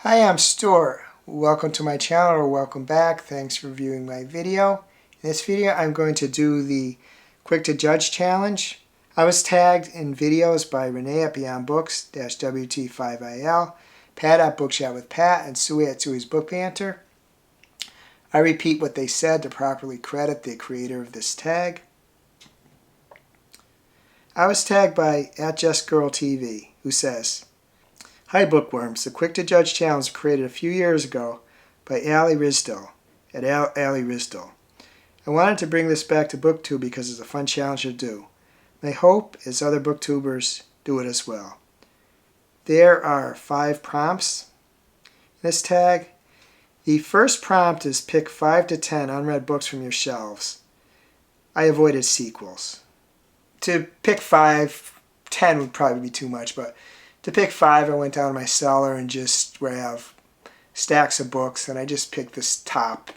Hi, I'm Stuart. Welcome to my channel, or welcome back. Thanks for viewing my video. In this video, I'm going to do the Quick to Judge challenge. I was tagged in videos by Reney at Beyond Books -WT5IL, Pat at Bookchat with Pat, and Suey at Suey's Book Banter. I repeat what they said to properly credit the creator of this tag. I was tagged by @JustGirlTV, who says, "Hi Bookworms, the Quick to Judge challenge was created a few years ago by Ali Risdal at Ali Risdal. I wanted to bring this back to Booktube because it's a fun challenge to do. My hope is other booktubers do it as well. There are 5 prompts in this tag. The first prompt is pick 5 to 10 unread books from your shelves. I avoided sequels. To pick 5, 10 would probably be too much, but to pick 5, I went down to my cellar and just where I have stacks of books, and I just picked the top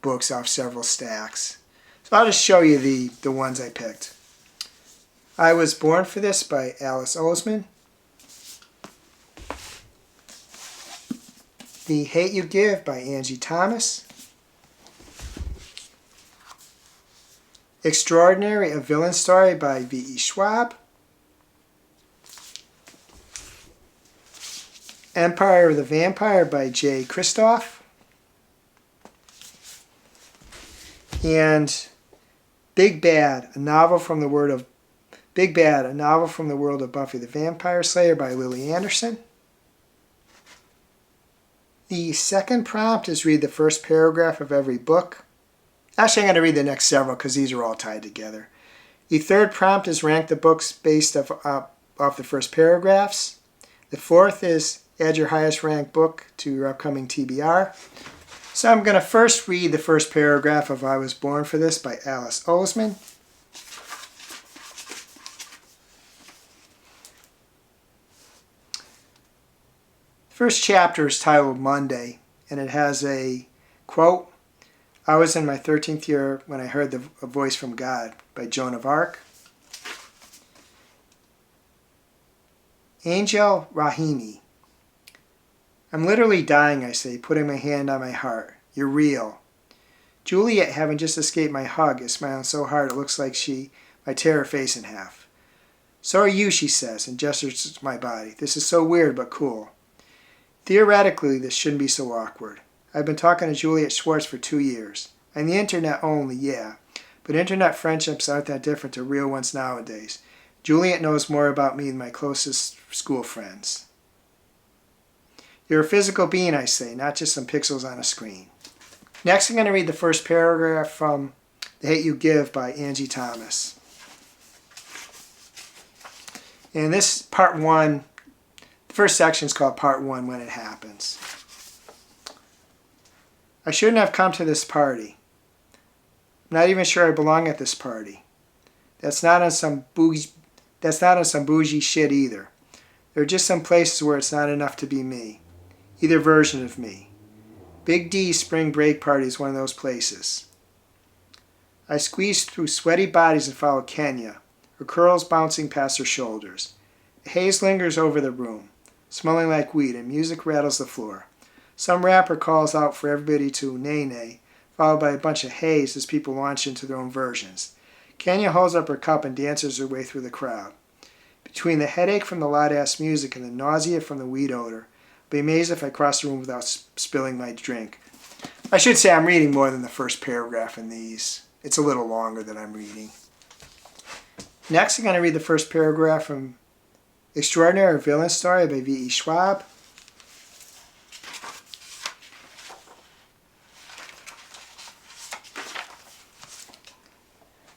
books off several stacks. So I'll just show you the ones I picked. I Was Born for This by Alice Oseman. The Hate You Give by Angie Thomas. Extraordinary, A Villain Story by V.E. Schwab. Empire of the Vampire by J. Kristoff. And Big Bad, a novel from the world of Buffy the Vampire Slayer by Lily Anderson. The second prompt is read the first paragraph of every book. Actually, I'm going to read the next several because these are all tied together. The third prompt is rank the books based off the first paragraphs. The fourth is add your highest ranked book to your upcoming TBR. So I'm going to first read the first paragraph of I Was Born for This by Alice Oseman. The first chapter is titled Monday, and it has a quote, "I was in my 13th year when I heard a voice from God" by Joan of Arc. Angel Rahimi. "I'm literally dying," I say, putting my hand on my heart. "You're real." Juliet, having just escaped my hug, is smiling so hard it looks like she might tear her face in half. "So are you," she says, and gestures to my body. "This is so weird, but cool. Theoretically, this shouldn't be so awkward. I've been talking to Juliet Schwartz for 2 years. On the internet only, yeah, but internet friendships aren't that different to real ones nowadays. Juliet knows more about me than my closest school friends." "You're a physical being," I say, "not just some pixels on a screen." Next, I'm going to read the first paragraph from The Hate You Give by Angie Thomas. And this part 1, the first section is called Part 1, When It Happens. "I shouldn't have come to this party. I'm not even sure I belong at this party. That's not on some bougie shit either. There are just some places where it's not enough to be me. Either version of me. Big D's spring break party is one of those places. I squeezed through sweaty bodies and followed Kenya, her curls bouncing past her shoulders. The haze lingers over the room, smelling like weed, and music rattles the floor. Some rapper calls out for everybody to nay-nay, followed by a bunch of haze as people launch into their own versions. Kenya holds up her cup and dances her way through the crowd. Between the headache from the loud-ass music and the nausea from the weed odor, I'd be amazed if I crossed the room without spilling my drink." I should say I'm reading more than the first paragraph in these. It's a little longer than I'm reading. Next, I'm going to read the first paragraph from Extraordinary, A Villain Story by V.E. Schwab.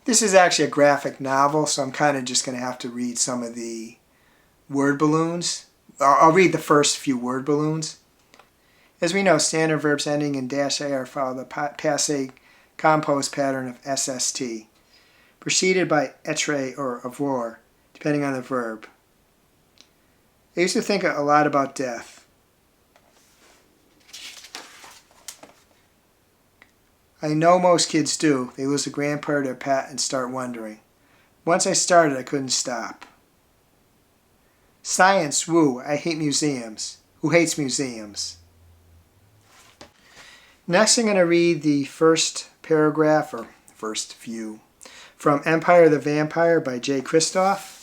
This is actually a graphic novel, so I'm kind of just going to have to read some of the word balloons. I'll read the first few word balloons. As we know, standard verbs ending in -ar follow the passé composed pattern of SST, preceded by etre or avoir, depending on the verb. I used to think a lot about death. I know most kids do. They lose a grandpa or their pet and start wondering. Once I started, I couldn't stop. Science, woo, I hate museums. who hates museums. Next, I'm going to read the first paragraph, or first few, from Empire the Vampire by J. Kristoff.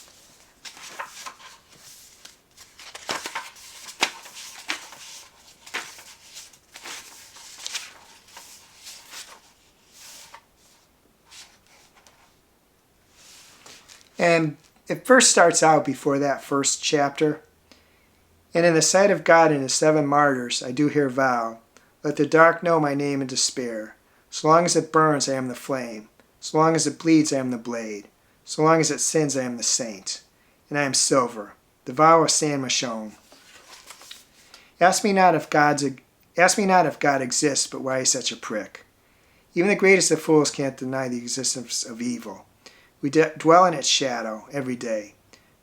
And it first starts out before that first chapter. And in the sight of God and his 7 martyrs, I do here vow, let the dark know my name in despair. So long as it burns, I am the flame. So long as it bleeds, I am the blade. So long as it sins, I am the saint. And I am silver, the vow of San Michon. Ask me not if God exists, but why he's such a prick. Even the greatest of fools can't deny the existence of evil. We dwell in its shadow every day.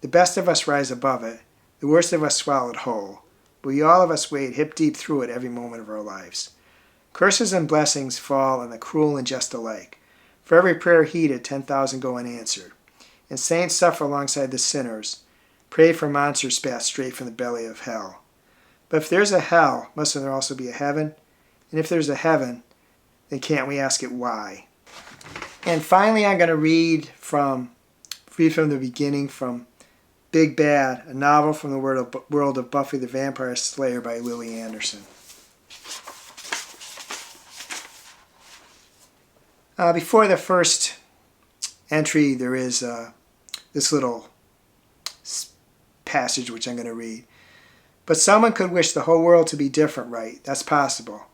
The best of us rise above it. The worst of us swallow it whole. But we all of us wade hip deep through it every moment of our lives. Curses and blessings fall on the cruel and just alike. For every prayer heeded, 10,000 go unanswered. And saints suffer alongside the sinners. Pray for monsters spat straight from the belly of hell. But if there's a hell, mustn't there also be a heaven? And if there's a heaven, then can't we ask it why? And finally, I'm going to read from the beginning from Big Bad, a novel from the world of Buffy the Vampire Slayer by Lily Anderson. Before the first entry, there is this little passage which I'm going to read. But someone could wish the whole world to be different, right? That's possible.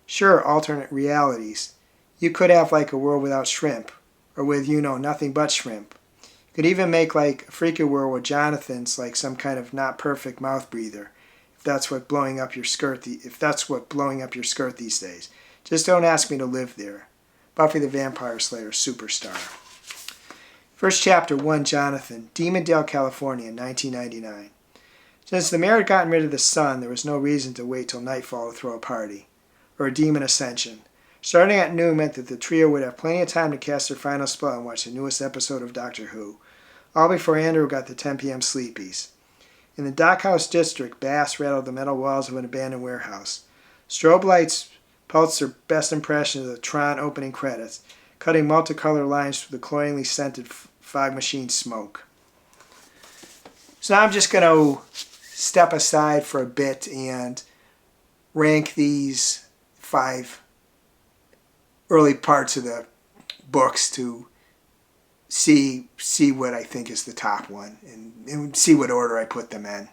Sure, alternate realities. You could have like a world without shrimp, or with, nothing but shrimp. You could even make like a freaky world where Jonathan's like some kind of not perfect mouth breather, if that's what blowing up your skirt these days. Just don't ask me to live there. Buffy the Vampire Slayer Superstar. First chapter 1, Jonathan, Demondale, California, 1999. Since the mayor had gotten rid of the sun, there was no reason to wait till nightfall to throw a party, or a demon ascension. Starting at noon meant that the trio would have plenty of time to cast their final spell and watch the newest episode of Doctor Who, all before Andrew got the 10 p.m. sleepies. In the Dockhouse district, bass rattled the metal walls of an abandoned warehouse. Strobe lights pulsed their best impression of the Tron opening credits, cutting multicolored lines through the cloyingly scented fog machine smoke. So now I'm just going to step aside for a bit and rank these 5 early parts of the books to see what I think is the top one and see what order I put them in.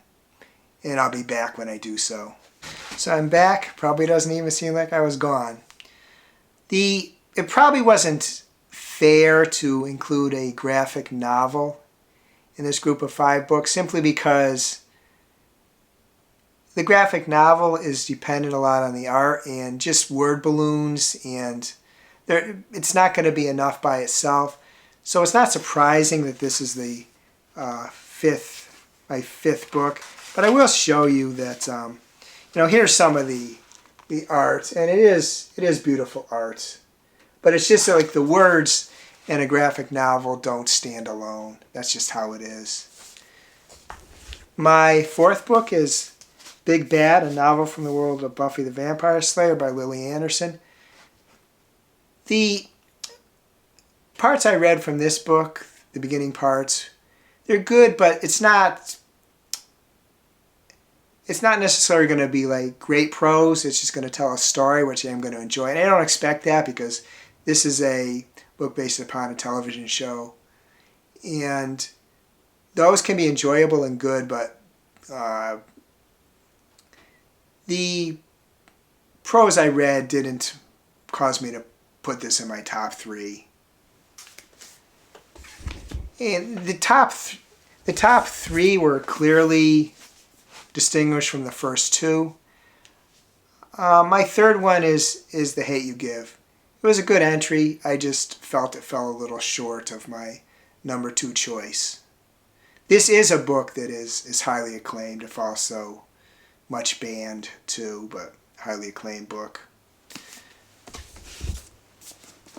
And I'll be back when I do so. So I'm back. Probably doesn't even seem like I was gone. It probably wasn't fair to include a graphic novel in this group of 5 books simply because the graphic novel is dependent a lot on the art and just word balloons, and it's not going to be enough by itself. So it's not surprising that this is my fifth book. But I will show you that, here's some of the art, and it is beautiful art. But it's just like the words in a graphic novel don't stand alone. That's just how it is. My 4th book is Big Bad, a novel from the world of Buffy the Vampire Slayer by Lily Anderson. The parts I read from this book, the beginning parts, they're good, but it's not necessarily going to be like great prose. It's just going to tell a story, which I'm going to enjoy. And I don't expect that because this is a book based upon a television show. And those can be enjoyable and good, but the prose I read didn't cause me to put this in my top 3. And the top 3 were clearly distinguished from the first 2. My 3rd one is The Hate You Give. It was a good entry. I just felt it fell a little short of my number 2 choice. This is a book that is highly acclaimed, if also much banned too, but highly acclaimed book.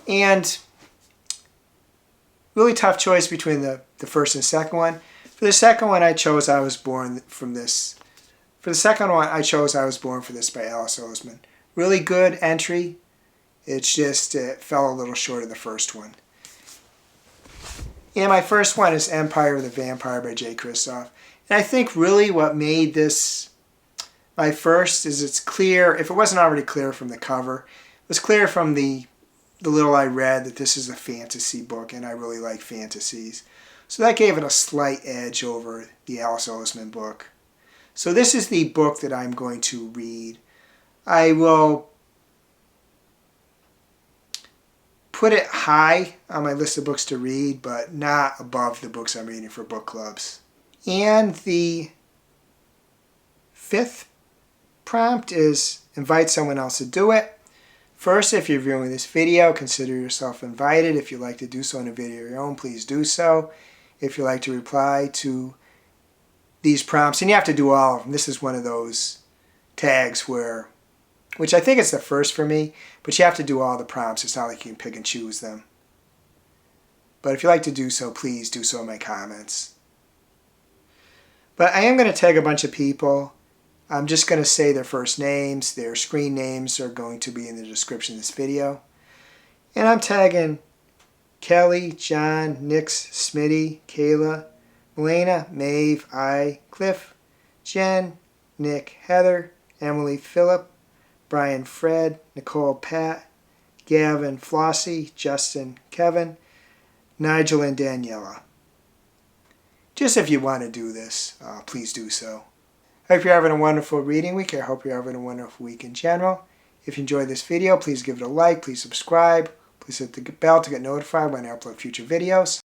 And really tough choice between the first and second one. For the second one, I chose I Was Born from this For the second one, I chose I Was Born for This by Alice Oseman. Really good entry. It's just, it fell a little short of the first one. And my first one is Empire of the Vampire by Jay Kristoff. And I think really what made this my first is it's clear, if it wasn't already clear from the cover, it was clear from the little I read that this is a fantasy book, and I really like fantasies. So that gave it a slight edge over the Alice Oseman book. So this is the book that I'm going to read. I will put it high on my list of books to read, but not above the books I'm reading for book clubs. And the fifth prompt is invite someone else to do it. First, if you're viewing this video, consider yourself invited. If you'd like to do so in a video of your own, please do so. If you'd like to reply to these prompts, and you have to do all of them. This is one of those tags where, which I think is the first for me, but you have to do all the prompts. It's not like you can pick and choose them. But if you'd like to do so, please do so in my comments. But I am going to tag a bunch of people. I'm just going to say their first names. Their screen names are going to be in the description of this video. And I'm tagging Kelly, John, Nix, Smiti, Kayla, Milena, Maeve, I, Cliff, Jen, Nick, Heather, Emily, Philip, Brian, Fred, Nicole, Pat, Gavin, Flossy, Justin, Kevin, Nigel, and Daniela. Just if you want to do this, please do so. I hope you're having a wonderful reading week. I hope you're having a wonderful week in general. If you enjoyed this video, please give it a like. Please subscribe. Please hit the bell to get notified when I upload future videos.